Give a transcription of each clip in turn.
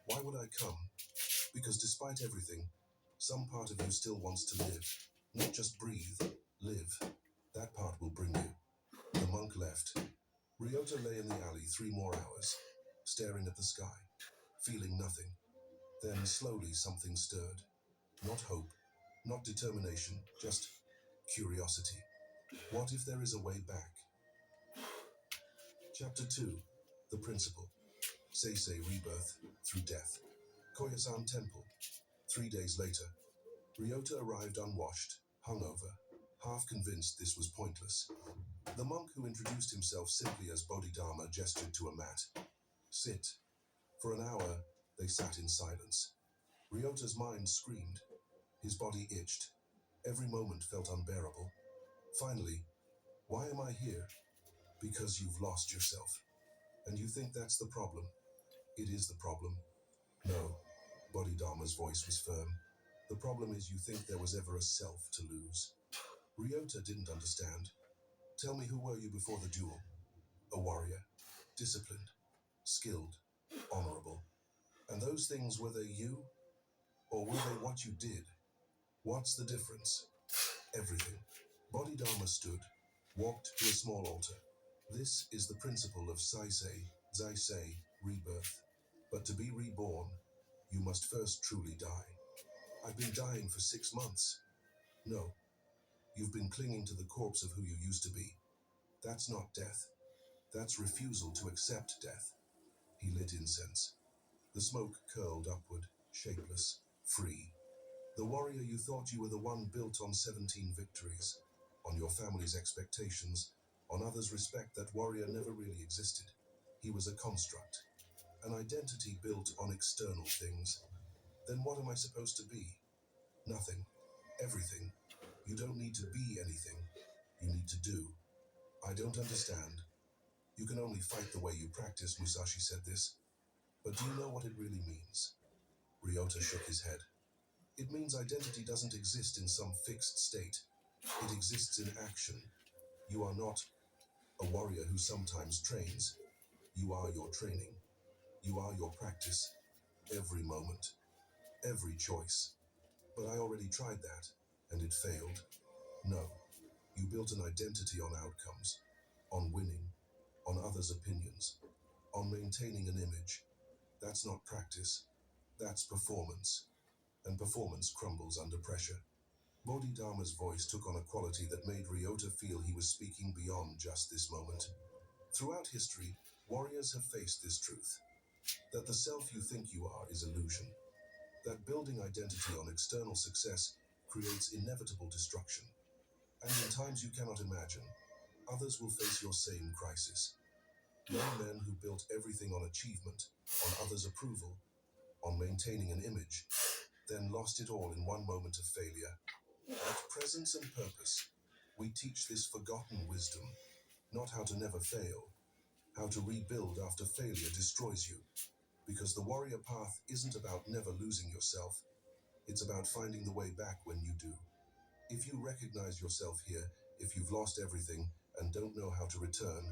Why would I come? Because despite everything, some part of you still wants to live. Not just breathe, live. That part will bring you. The monk left. Ryota lay in the alley 3 more hours, staring at the sky, feeling nothing. Then slowly something stirred. Not hope, not determination, just curiosity. What if there is a way back? Chapter 2. The Principle. Seisei Rebirth Through Death. Koyasan Temple. 3 days later, Ryota arrived unwashed, hungover, half convinced this was pointless. The monk who introduced himself simply as Bodhidharma gestured to a mat. Sit. For an hour, they sat in silence. Ryota's mind screamed. His body itched. Every moment felt unbearable. Finally, why am I here? Because you've lost yourself. And you think that's the problem? It is the problem. No, Bodhidharma's voice was firm. The problem is you think there was ever a self to lose. Ryota didn't understand. Tell me, who were you before the duel? A warrior. Disciplined. Skilled. Honorable. And those things, were they you? Or were they what you did? What's the difference? Everything. Bodhidharma stood, walked to a small altar. This is the principle of Zaisei, rebirth. But to be reborn, you must first truly die. I've been dying for 6 months. No, you've been clinging to the corpse of who you used to be. That's not death. That's refusal to accept death. He lit incense. The smoke curled upward, shapeless, free. The warrior you thought you were, the one built on 17 victories, on your family's expectations, on others' respect. That warrior never really existed. He was a construct, an identity built on external things. Then what am I supposed to be? Nothing. Everything. You don't need to be anything. You need to do. I don't understand. You can only fight the way you practice, Musashi said this. But do you know what it really means? Ryota shook his head. It means identity doesn't exist in some fixed state. It exists in action. You are not a warrior who sometimes trains. You are your training. You are your practice. Every moment. Every choice. But I already tried that, and it failed. No. You built an identity on outcomes, on winning, on others' opinions, on maintaining an image. That's not practice. That's performance. And performance crumbles under pressure. Bodhidharma's voice took on a quality that made Ryota feel he was speaking beyond just this moment. Throughout history, warriors have faced this truth. That the self you think you are is illusion. That building identity on external success creates inevitable destruction. And in times you cannot imagine, others will face your same crisis. Young men who built everything on achievement, on others' approval, on maintaining an image, then lost it all in one moment of failure. At presence and purpose, we teach this forgotten wisdom, not how to never fail, how to rebuild after failure destroys you. Because the warrior path isn't about never losing yourself, it's about finding the way back when you do. If you recognize yourself here, if you've lost everything and don't know how to return,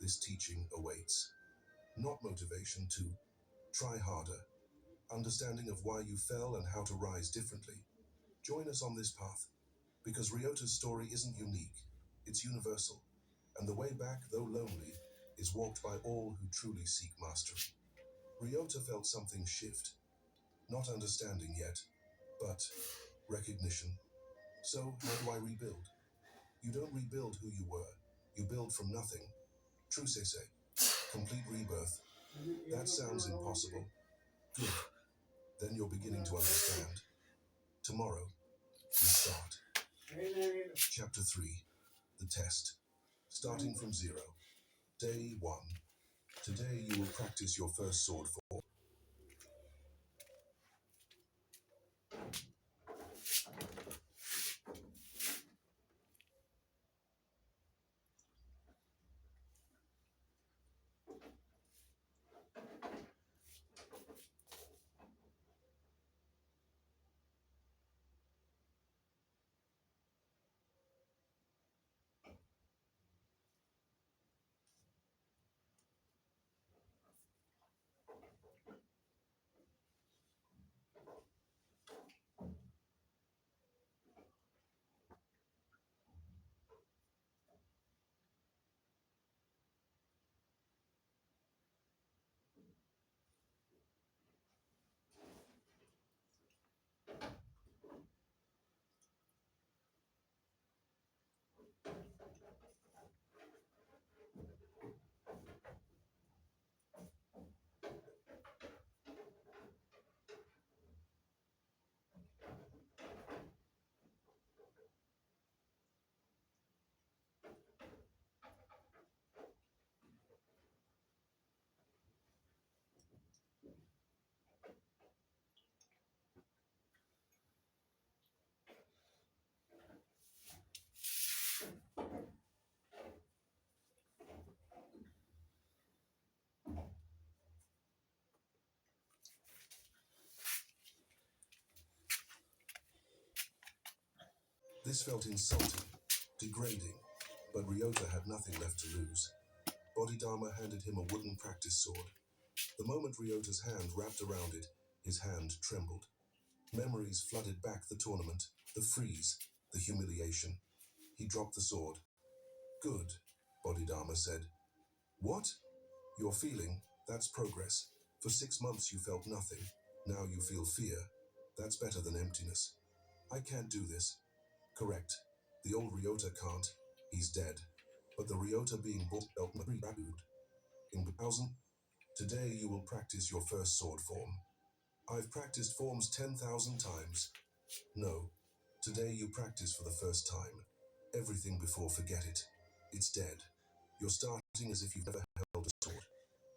this teaching awaits. Not motivation to try harder, understanding of why you fell and how to rise differently. Join us on this path, because Ryota's story isn't unique, it's universal, and the way back, though lonely, is walked by all who truly seek mastery. Ryota felt something shift, not understanding yet, but recognition. So, how do I rebuild? You don't rebuild who you were, you build from nothing. True Seisei. Complete rebirth. That sounds impossible. Good. Then you're beginning to understand. Tomorrow, we start. Chapter 3. The Test. Starting from 0. Day 1. Today you will practice your first sword form. This felt insulting, degrading, but Ryota had nothing left to lose. Bodhidharma handed him a wooden practice sword. The moment Ryota's hand wrapped around it, his hand trembled. Memories flooded back the tournament, the freeze, the humiliation. He dropped the sword. Good, Bodhidharma said. What? You're feeling, that's progress. For 6 months you felt nothing. Now you feel fear. That's better than emptiness. I can't do this. Correct. The old Ryota can't. He's dead. But the Ryota being born felt rapid. In 1000, today you will practice your first sword form. I've practiced forms 10,000 times. No. Today you practice for the first time. Everything before, forget it. It's dead. You're starting as if you've never held a sword.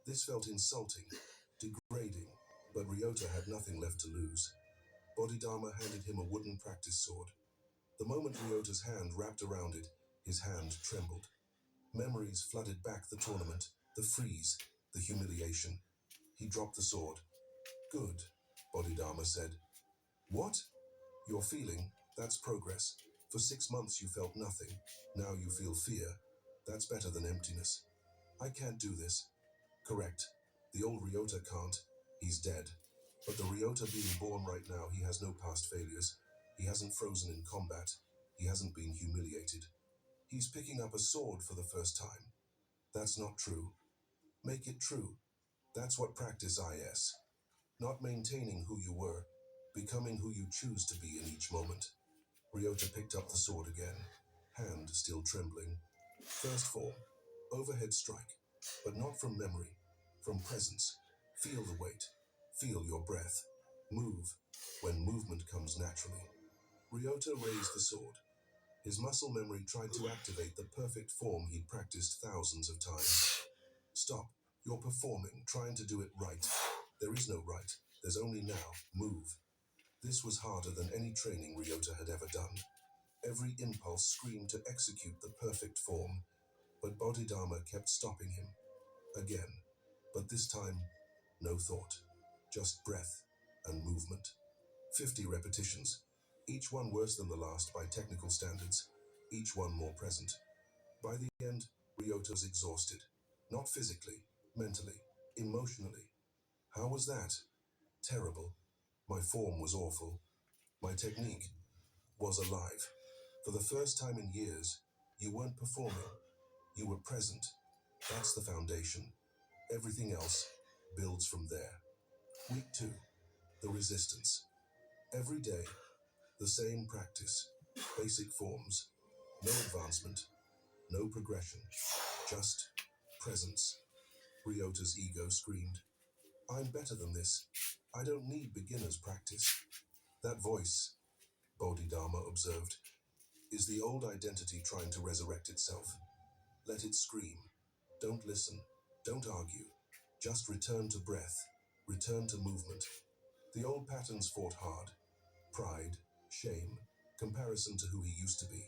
This felt insulting, degrading, but Ryota had nothing left to lose. Bodhidharma handed him a wooden practice sword. The moment Ryota's hand wrapped around it, his hand trembled. Memories flooded back the tournament, the freeze, the humiliation. He dropped the sword. Good, Bodhidharma said. What? You're feeling, that's progress. For 6 months you felt nothing. Now you feel fear. That's better than emptiness. I can't do this. Correct. The old Ryota can't. He's dead. But the Ryota being born right now, he has no past failures. He hasn't frozen in combat. He hasn't been humiliated. He's picking up a sword for the first time. That's not true. Make it true. That's what practice is. Not maintaining who you were, becoming who you choose to be in each moment. Ryota picked up the sword again, hand still trembling. First form, overhead strike, but not from memory, from presence. Feel the weight, feel your breath. Move, when movement comes naturally. Ryota raised the sword. His muscle memory tried to activate the perfect form he'd practiced thousands of times. Stop, you're performing, trying to do it right. There is no right, there's only now, move. This was harder than any training Ryota had ever done. Every impulse screamed to execute the perfect form, but Bodhidharma kept stopping him. Again, but this time, no thought, just breath and movement. 50 repetitions, each one worse than the last by technical standards, each one more present. By the end, Ryota was exhausted, not physically, mentally, emotionally. How was that? Terrible. My form was awful. My technique was alive. For the first time in years, you weren't performing, you were present. That's the foundation. Everything else builds from there. Week 2, the resistance. Every day, the same practice, basic forms, no advancement, no progression, just presence. Ryota's ego screamed, I'm better than this. I don't need beginner's practice. That voice, Bodhidharma observed, is the old identity trying to resurrect itself. Let it scream. Don't listen. Don't argue. Just return to breath. Return to movement. The old patterns fought hard. Pride, shame, comparison to who he used to be.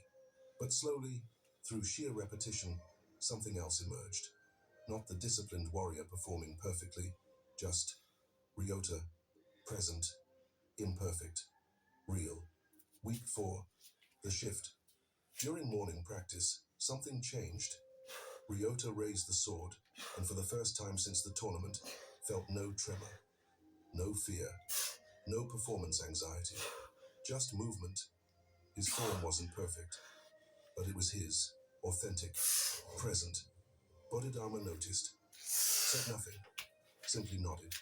But slowly, through sheer repetition, something else emerged. Not the disciplined warrior performing perfectly, just Ryota, present, imperfect, real. Week 4, the shift. During morning practice, something changed. Ryota raised the sword, and for the first time since the tournament, felt no tremor, no fear, no performance anxiety, just movement. His form wasn't perfect, but it was his, authentic, present. Bodhidharma noticed, said nothing, simply nodded.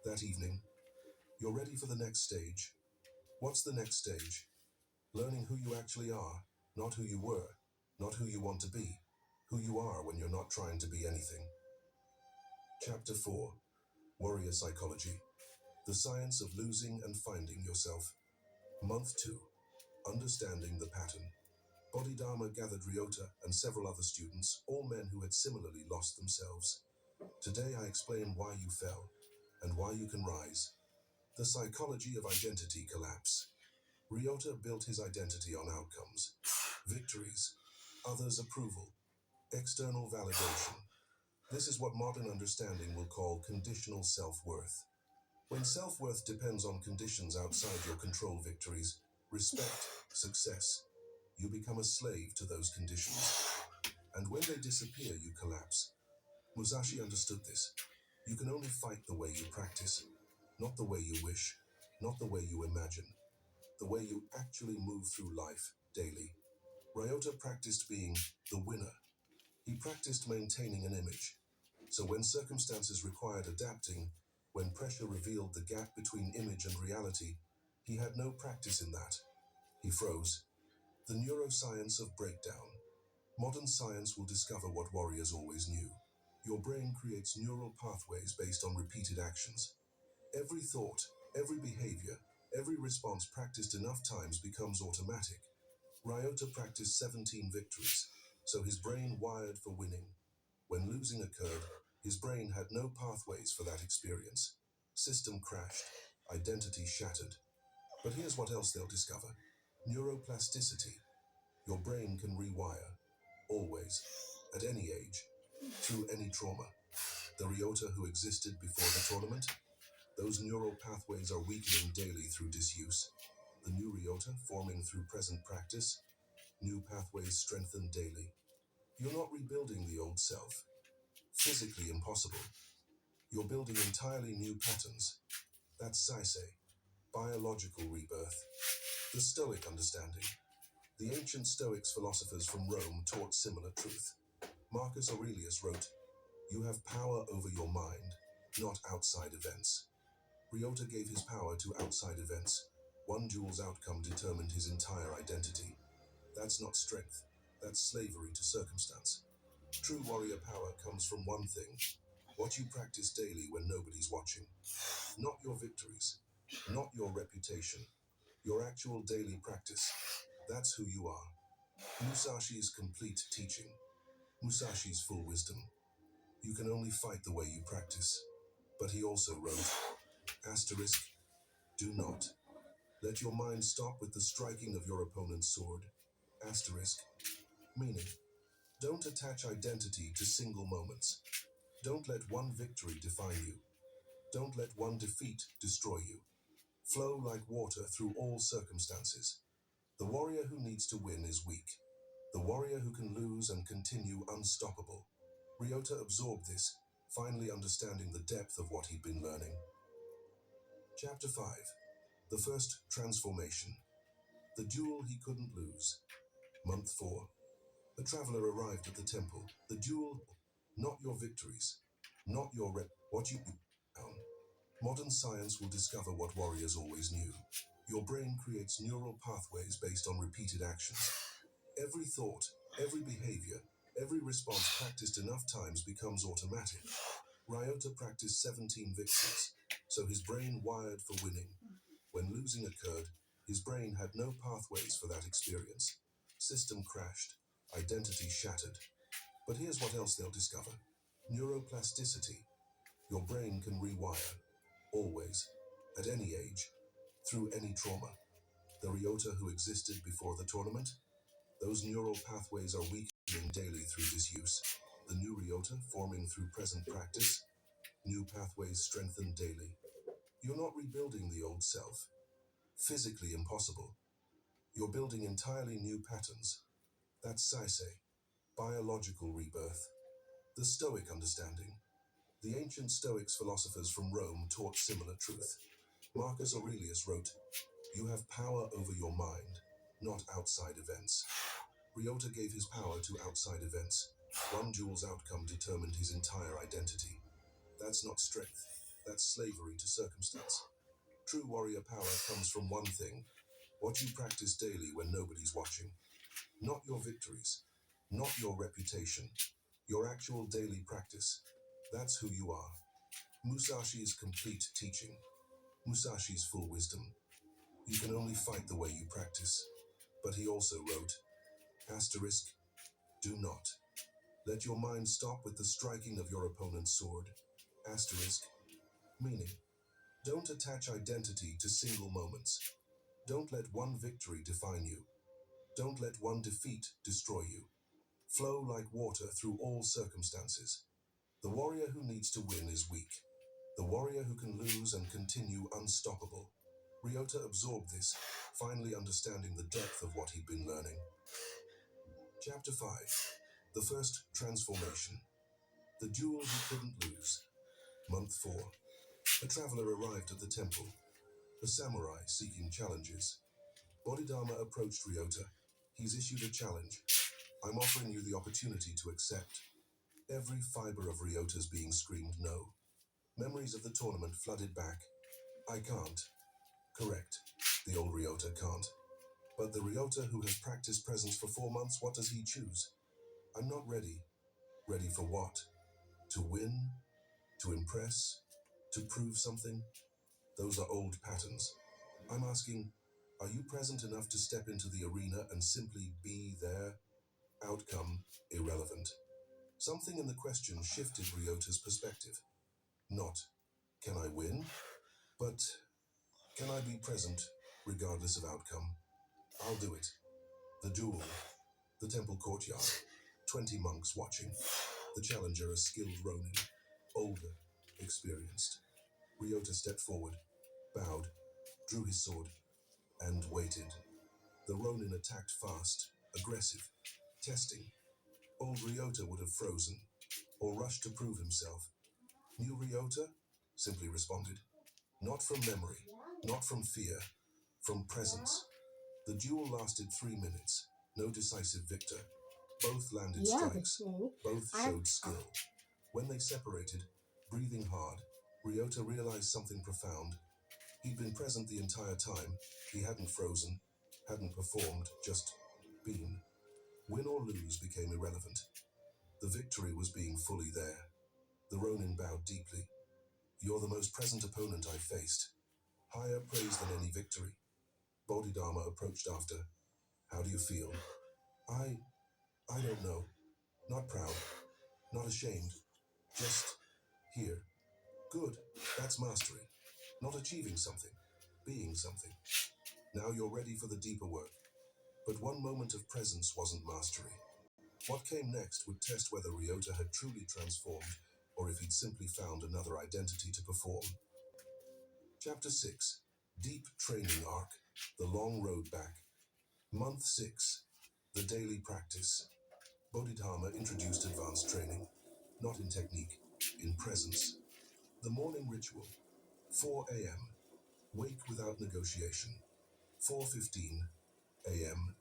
That evening, you're ready for the next stage. What's the next stage? Learning who you actually are, not who you were, not who you want to be, who you are when you're not trying to be anything. Chapter 4, Warrior Psychology, the Science of Losing and Finding Yourself. Month 2, Understanding the Pattern. Bodhidharma gathered Ryota and several other students, all men who had similarly lost themselves. Today I explain why you fell, and why you can rise. The psychology of identity collapse. Ryota built his identity on outcomes, victories, others' approval, external validation. This is what modern understanding will call conditional self-worth. When self-worth depends on conditions outside your control, victories, respect, success, You become a slave to those conditions. And when they disappear, you collapse. Musashi understood this. You can only fight the way you practice, not the way you wish, not the way you imagine, the way you actually move through life daily. Ryota practiced being the winner. He practiced maintaining an image. So when circumstances required adapting, when pressure revealed the gap between image and reality, he had no practice in that. He froze. The neuroscience of breakdown. Modern science will discover what warriors always knew. Your brain creates neural pathways based on repeated actions. Every thought, every behavior, every response practiced enough times becomes automatic. Ryota practiced 17 victories, so his brain wired for winning. When losing occurred, his brain had no pathways for that experience. System crashed, identity shattered. But here's what else they'll discover. Neuroplasticity. Your brain can rewire. Always. At any age. Through any trauma. The Ryota who existed before the tournament? Those neural pathways are weakening daily through disuse. The new Ryota forming through present practice? New pathways strengthen daily. You're not rebuilding the old self. Physically impossible. You're building entirely new patterns. That's Saisei. Biological rebirth. The Stoic understanding. The ancient Stoics philosophers from Rome taught similar truth. Marcus Aurelius wrote, "You have power over your mind, not outside events." Ryota gave his power to outside events. One duel's outcome determined his entire identity. That's not strength. That's slavery to circumstance. True warrior power comes from one thing. What you practice daily when nobody's watching. Not your victories. Not your reputation. Your actual daily practice. That's who you are. Musashi's complete teaching. Musashi's full wisdom. You can only fight the way you practice. But he also wrote, asterisk, do not let your mind stop with the striking of your opponent's sword. Asterisk, meaning, don't attach identity to single moments. Don't let one victory define you. Don't let one defeat destroy you. Flow like water through all circumstances. The warrior who needs to win is weak. The warrior who can lose and continue unstoppable. Ryota absorbed this, finally understanding the depth of what he'd been learning. Chapter 5. The First Transformation. The Duel He Couldn't Lose. Month 4. The traveler arrived at the temple. The duel, not your victories, not your what you down. Modern science will discover what warriors always knew. Your brain creates neural pathways based on repeated actions. Every thought, every behavior, every response practiced enough times becomes automatic. Ryota practiced 17 victories, so his brain wired for winning. When losing occurred, his brain had no pathways for that experience. System crashed, identity shattered. But here's what else they'll discover. Neuroplasticity. Your brain can rewire. Always. At any age. Through any trauma. The Ryota who existed before the tournament? Those neural pathways are weakening daily through disuse. The new Ryota forming through present practice? New pathways strengthen daily. You're not rebuilding the old self. Physically impossible. You're building entirely new patterns. That's Saisei. Biological rebirth. The Stoic understanding. The ancient Stoics philosophers from Rome taught similar truth. Marcus Aurelius wrote, "You have power over your mind, not outside events." Ryota gave his power to outside events. One duel's outcome determined his entire identity. That's not strength. That's slavery to circumstance. True warrior power comes from one thing. What you practice daily when nobody's watching. Not your victories. Not your reputation. Your actual daily practice. That's who you are. Musashi's complete teaching. Musashi's full wisdom. You can only fight the way you practice. But he also wrote, asterisk, do not let your mind stop with the striking of your opponent's sword. Asterisk, meaning, don't attach identity to single moments. Don't let one victory define you. Don't let one defeat destroy you. Flow like water through all circumstances. The warrior who needs to win is weak. The warrior who can lose and continue unstoppable. Ryota absorbed this, finally understanding the depth of what he'd been learning. Chapter 5. The First Transformation. The Duel He Couldn't Lose. Month 4. A traveler arrived at the temple, a samurai seeking challenges. Bodhidharma approached Ryota. He's issued a challenge. I'm offering you the opportunity to accept. Every fiber of Ryota's being screamed no. Memories of the tournament flooded back. I can't. Correct. The old Ryota can't. But the Ryota who has practiced presence for 4 months, what does he choose? I'm not ready. Ready for what? To win? To impress? To prove something? Those are old patterns. I'm asking, are you present enough to step into the arena and simply be there? Outcome irrelevant. Something in the question shifted Ryota's perspective. Not, can I win? But, can I be present, regardless of outcome? I'll do it. The duel. The temple courtyard. 20 monks watching. The challenger, a skilled ronin. Older, experienced. Ryota stepped forward, bowed, drew his sword, and waited. The ronin attacked fast, aggressive, testing. Old Ryota would have frozen, or rushed to prove himself. New Ryota simply responded. Not from memory, not from fear, from presence. The duel lasted 3 minutes. No decisive victor. Both landed strikes. Both showed skill. When they separated, breathing hard, Ryota realized something profound. He'd been present the entire time. He hadn't frozen, hadn't performed, just been. Win or lose became irrelevant. The victory was being fully there. The ronin bowed deeply. You're the most present opponent I've faced. Higher praise than any victory. Bodhidharma approached after. How do you feel? I don't know. Not proud. Not ashamed. Just here. Good. That's mastery. Not achieving something. Being something. Now you're ready for the deeper work. But one moment of presence wasn't mastery. What came next would test whether Ryota had truly transformed, or if he'd simply found another identity to perform. Chapter 6. Deep Training Arc. The Long Road Back. Month 6. The Daily Practice. Bodhidharma introduced advanced training, not in technique, in presence. The morning ritual. 4 a.m. Wake without negotiation. 4:15 a.m.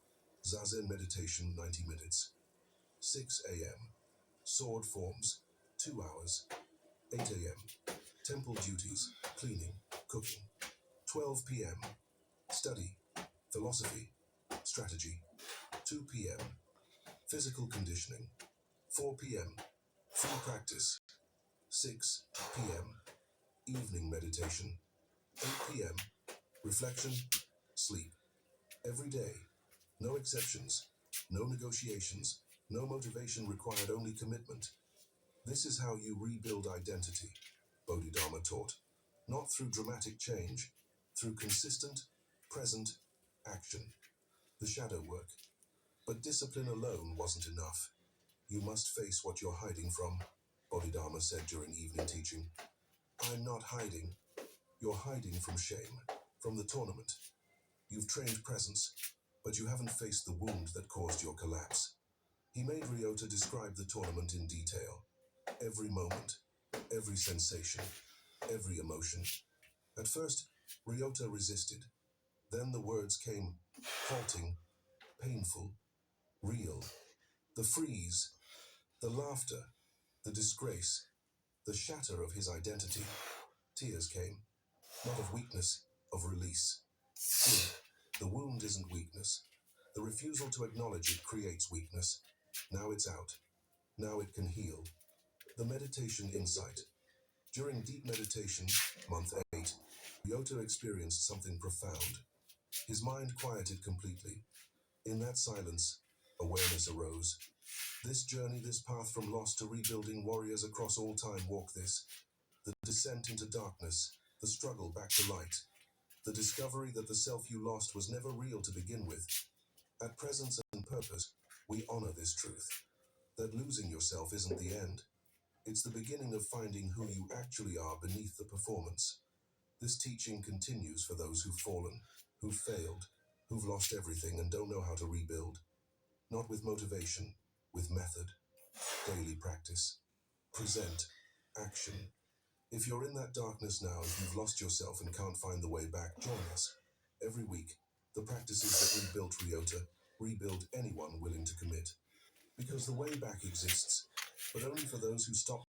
Zazen meditation 90 minutes. 6 a.m. Sword forms 2 hours. 8 a.m. Temple duties, cleaning, cooking. 12 p.m. Study, philosophy, strategy. 2 p.m. Physical conditioning. 4 p.m. Free practice. 6 p.m. Evening meditation. 8 p.m. Reflection, sleep. Every day. No exceptions. No negotiations. No motivation required, only commitment. This is how you rebuild identity, Bodhidharma taught. Not through dramatic change, through consistent, present action. The shadow work. But discipline alone wasn't enough. You must face what you're hiding from, Bodhidharma said during evening teaching. I'm not hiding. You're hiding from shame, from the tournament. You've trained presence, but you haven't faced the wound that caused your collapse. He made Ryota describe the tournament in detail. Every moment, every sensation, every emotion. At first, Ryota resisted. Then the words came, halting, painful, real. The freeze, the laughter, the disgrace, the shatter of his identity. Tears came, not of weakness, of release. Good. The wound isn't weakness. The refusal to acknowledge it creates weakness. Now it's out. Now it can heal. The meditation insight. During deep meditation, month 8, Ryota experienced something profound. His mind quieted completely. In that silence, awareness arose. This journey, this path from loss to rebuilding, warriors across all time walk this. The descent into darkness, the struggle back to light. The discovery that the self you lost was never real to begin with. At presence and purpose, we honor this truth. That losing yourself isn't the end. It's the beginning of finding who you actually are beneath the performance. This teaching continues for those who've fallen, who've failed, who've lost everything and don't know how to rebuild. Not with motivation, with method, daily practice, present, action. If you're in that darkness now and you've lost yourself and can't find the way back, join us. Every week, the practices that rebuilt Ryota rebuild anyone willing to commit. Because the way back exists, but only for those who stop